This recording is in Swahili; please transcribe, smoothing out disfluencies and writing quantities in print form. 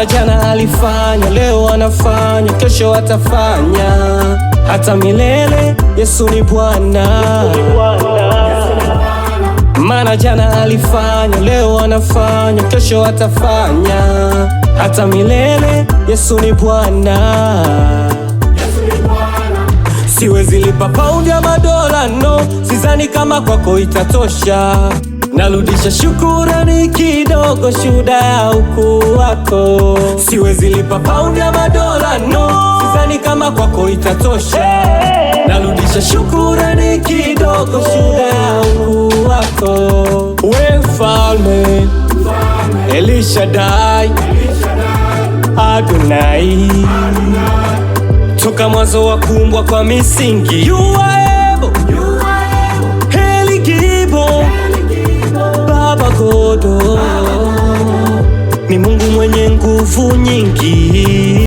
Maana jana alifanya, leo anafanya, kesho atafanya hata milele. Yesu ni Bwana. Maana jana alifanya, leo anafanya, kesho atafanya hata milele. Yesu ni Bwana. Siwezi lipa paundi ya madola, no, sidhani kama kwako itatosha. Narudisha shukurani kidogo, shuhuda ya ukuu wako. Siwezi lipa paundi ya madola, no, sidhani kama kwako itatosha. Narudisha shukurani kidogo, shuhuda ya ukuu wako. We Mfalme, El Shaddai, Adonai, toka mwanzo wa kuumbwa kwa misingi. You are able, El Gibor, Baba Godo, ni Mungu mwenye nguvu nyingi.